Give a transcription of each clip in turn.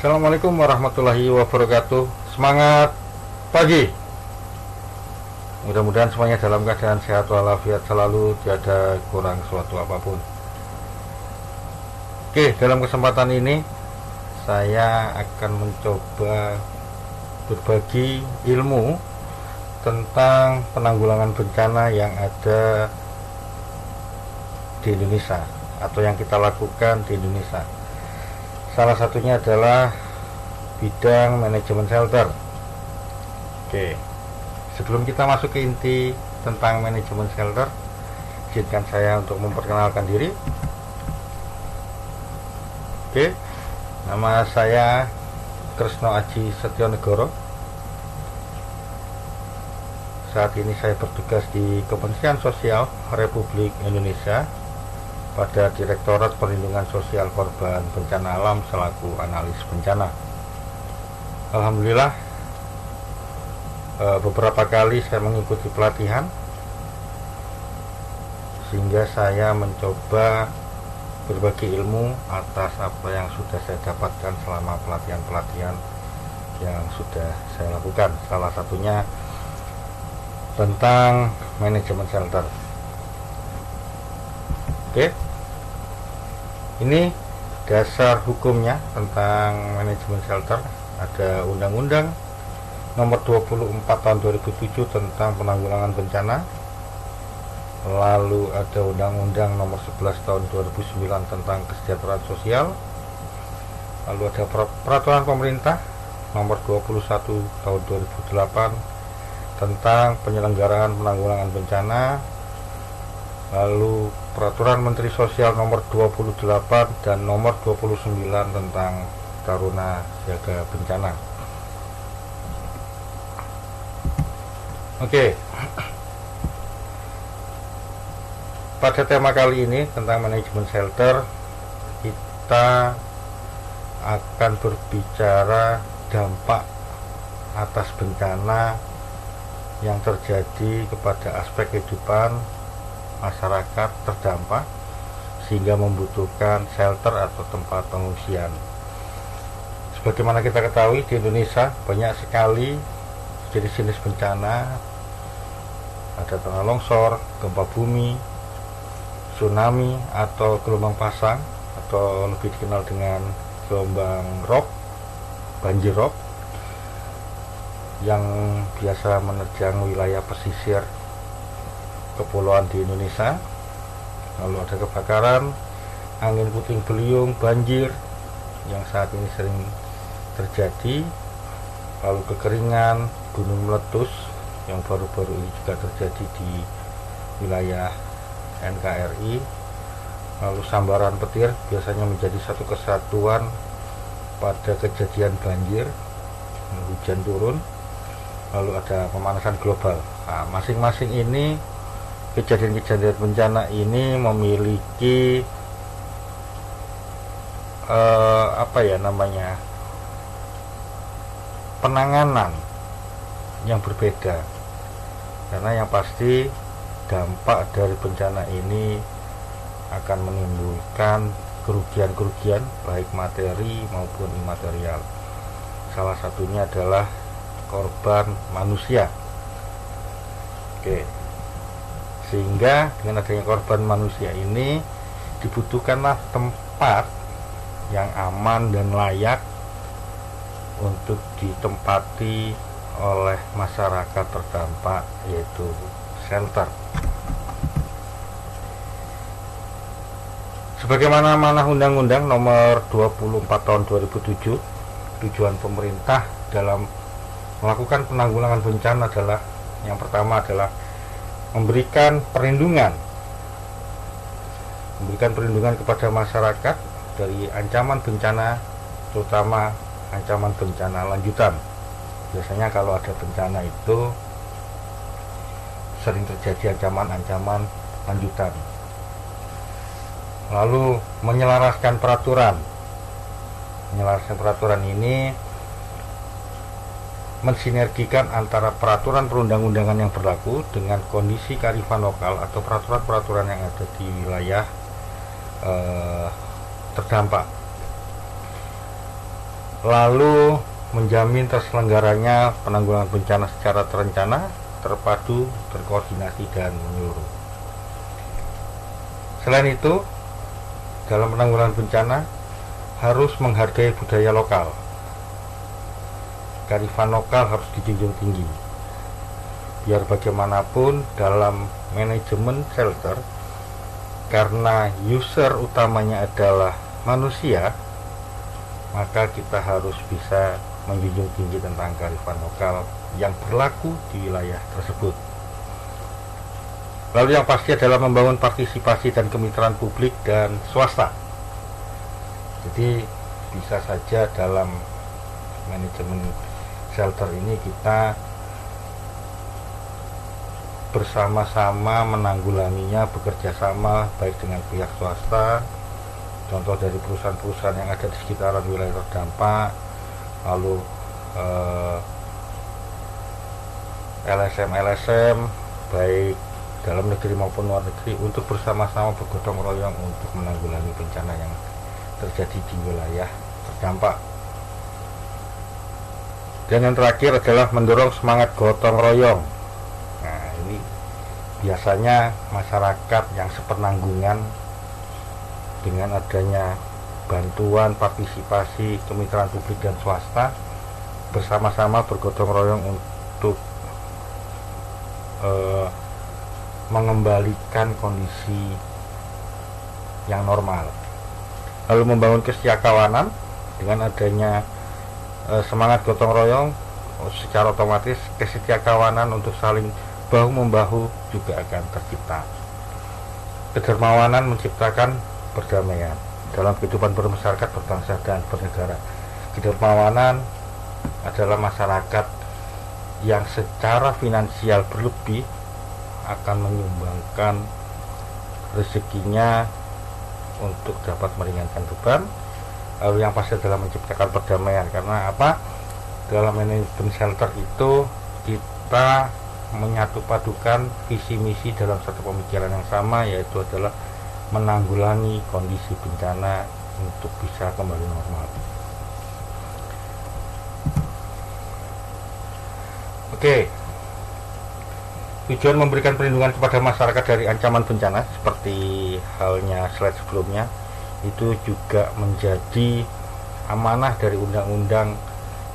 Assalamualaikum warahmatullahi wabarakatuh. Semangat pagi. Mudah-mudahan semuanya dalam keadaan sehat walafiat selalu, tiada kurang suatu apapun. Oke, dalam kesempatan ini saya akan mencoba berbagi ilmu tentang penanggulangan bencana yang ada di Indonesia atau yang kita lakukan di Indonesia. Salah satunya adalah bidang manajemen shelter. Oke, sebelum kita masuk ke inti tentang manajemen shelter, izinkan saya untuk memperkenalkan diri. Oke, nama saya Kresno Aji Setionegoro. Saat ini saya bertugas di Kementerian Sosial Republik Indonesia pada Direktorat Perlindungan Sosial Korban Bencana Alam selaku analis bencana. Alhamdulillah, beberapa kali saya mengikuti pelatihan sehingga saya mencoba berbagi ilmu atas apa yang sudah saya dapatkan selama pelatihan-pelatihan yang sudah saya lakukan. Salah satunya tentang manajemen shelter. Oke, ini dasar hukumnya tentang manajemen shelter. Ada Undang-Undang Nomor 24 Tahun 2007 tentang penanggulangan bencana. Lalu ada Undang-Undang Nomor 11 Tahun 2009 tentang kesejahteraan sosial. Lalu ada Peraturan Pemerintah Nomor 21 Tahun 2008 tentang penyelenggaraan penanggulangan bencana. Lalu Peraturan Menteri Sosial Nomor 28 dan Nomor 29 tentang Taruna Siaga Bencana. Oke. Pada tema kali ini tentang manajemen shelter, kita akan berbicara dampak atas bencana yang terjadi kepada aspek kehidupan masyarakat terdampak sehingga membutuhkan shelter atau tempat pengungsian. Sebagaimana kita ketahui, di Indonesia banyak sekali jenis-jenis bencana. Ada tanah longsor, gempa bumi, tsunami atau gelombang pasang atau lebih dikenal dengan gelombang rob, banjir rob yang biasa menerjang wilayah pesisir kepulauan di Indonesia. Lalu ada kebakaran, angin puting beliung, banjir yang saat ini sering terjadi. Lalu kekeringan, gunung meletus yang baru-baru ini juga terjadi di wilayah NKRI. Lalu sambaran petir biasanya menjadi satu kesatuan pada kejadian banjir, hujan turun. Lalu ada pemanasan global. Nah, masing-masing ini, kejadian-kejadian bencana ini memiliki penanganan yang berbeda. Karena yang pasti dampak dari bencana ini akan menimbulkan kerugian-kerugian baik materi maupun imaterial. Salah satunya adalah korban manusia. Oke. Sehingga dengan adanya korban manusia ini dibutuhkanlah tempat yang aman dan layak untuk ditempati oleh masyarakat terdampak, yaitu shelter. Sebagaimana amanah Undang-Undang Nomor 24 Tahun 2007, tujuan pemerintah dalam melakukan penanggulangan bencana adalah, yang pertama adalah memberikan perlindungan kepada masyarakat dari ancaman bencana, terutama ancaman bencana lanjutan. Biasanya kalau ada bencana itu sering terjadi ancaman-ancaman lanjutan. Lalu menyelaraskan peraturan. Menyelaraskan peraturan ini mensinergikan antara peraturan perundang-undangan yang berlaku dengan kondisi kearifan lokal atau peraturan-peraturan yang ada di wilayah terdampak. lalu menjamin terselenggaranya penanggulangan bencana secara terencana, terpadu, terkoordinasi, dan menyeluruh. Selain itu, dalam penanggulangan bencana harus menghargai budaya lokal. Kearifan lokal harus dijunjung tinggi. Biar bagaimanapun dalam manajemen shelter, karena user utamanya adalah manusia, maka kita harus bisa menjunjung tinggi tentang kearifan lokal yang berlaku di wilayah tersebut. Lalu yang pasti adalah membangun partisipasi dan kemitraan publik dan swasta. Jadi bisa saja dalam manajemen shelter ini kita bersama-sama menanggulanginya, bekerja sama baik dengan pihak swasta, contoh dari perusahaan-perusahaan yang ada di sekitaran wilayah terdampak, lalu LSM baik dalam negeri maupun luar negeri, untuk bersama-sama bergotong royong untuk menanggulangi bencana yang terjadi di wilayah terdampak. Dan yang terakhir adalah mendorong semangat gotong royong. Nah, ini biasanya masyarakat yang sepenanggungan dengan adanya bantuan, partisipasi, kemitraan publik dan swasta bersama-sama bergotong royong untuk mengembalikan kondisi yang normal. Lalu membangun kesetiakawanan dengan adanya semangat gotong royong, secara otomatis kesetiakawanan untuk saling bahu-membahu juga akan tercipta. Kedermawanan menciptakan perdamaian dalam kehidupan bermasyarakat, berbangsa, dan bernegara. Kedermawanan adalah masyarakat yang secara finansial berlebih akan menyumbangkan rezekinya untuk dapat meringankan beban. Lalu yang pasti adalah menciptakan perdamaian, karena apa? Dalam manajemen shelter itu kita menyatu padukan visi misi dalam satu pemikiran yang sama, yaitu adalah menanggulangi kondisi bencana untuk bisa kembali normal. Oke, tujuan memberikan perlindungan kepada masyarakat dari ancaman bencana seperti halnya slide sebelumnya itu juga menjadi amanah dari Undang-Undang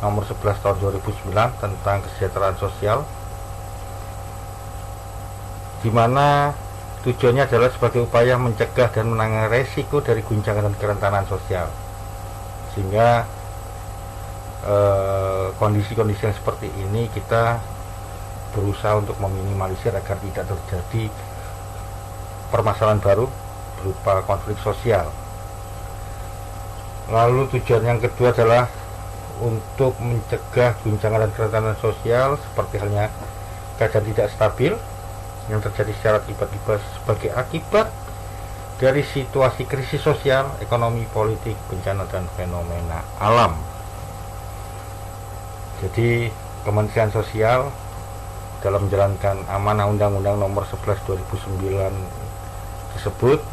Nomor 11 Tahun 2009 tentang Kesejahteraan Sosial, di mana tujuannya adalah sebagai upaya mencegah dan menangani resiko dari guncangan dan kerentanan sosial, sehingga kondisi-kondisi yang seperti ini kita berusaha untuk meminimalisir agar tidak terjadi permasalahan baru berupa konflik sosial. Lalu tujuan yang kedua adalah untuk mencegah guncangan dan kerentanan sosial seperti halnya keadaan tidak stabil yang terjadi secara tiba-tiba sebagai akibat dari situasi krisis sosial, ekonomi, politik, bencana, dan fenomena alam. Jadi Kementerian Sosial dalam menjalankan amanah Undang-Undang Nomor 11 2009 tersebut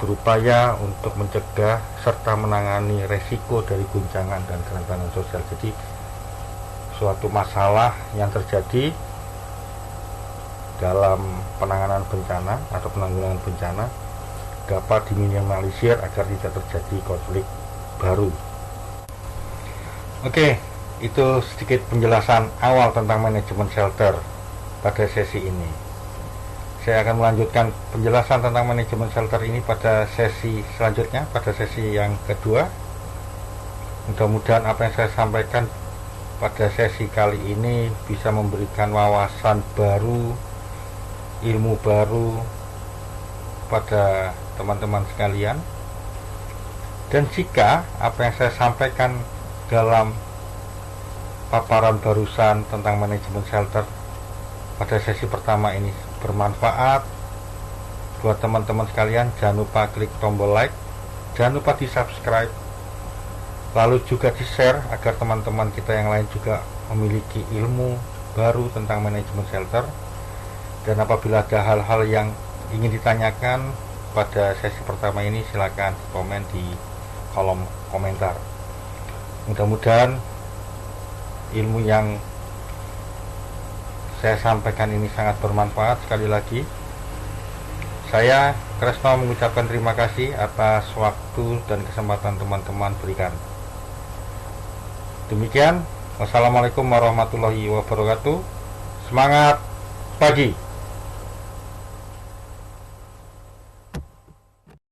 berupaya untuk mencegah serta menangani resiko dari guncangan dan kerentanan sosial. Jadi suatu masalah yang terjadi dalam penanganan bencana atau penanggulangan bencana dapat diminimalisir agar tidak terjadi konflik baru. Oke, itu sedikit penjelasan awal tentang manajemen shelter pada sesi ini. Saya akan melanjutkan penjelasan tentang manajemen shelter ini pada sesi selanjutnya, pada sesi yang kedua. Mudah-mudahan apa yang saya sampaikan pada sesi kali ini bisa memberikan wawasan baru, ilmu baru pada teman-teman sekalian. Dan jika apa yang saya sampaikan dalam paparan barusan tentang manajemen shelter pada sesi pertama ini bermanfaat buat teman-teman sekalian, jangan lupa klik tombol like, jangan lupa di subscribe, lalu juga di share agar teman-teman kita yang lain juga memiliki ilmu baru tentang manajemen shelter. Dan apabila ada hal-hal yang ingin ditanyakan pada sesi pertama ini, silakan komen di kolom komentar. Mudah-mudahan ilmu yang saya sampaikan ini sangat bermanfaat. Sekali lagi saya Kresno mengucapkan terima kasih atas waktu dan kesempatan teman-teman berikan. Demikian, wassalamualaikum warahmatullahi wabarakatuh. Semangat pagi.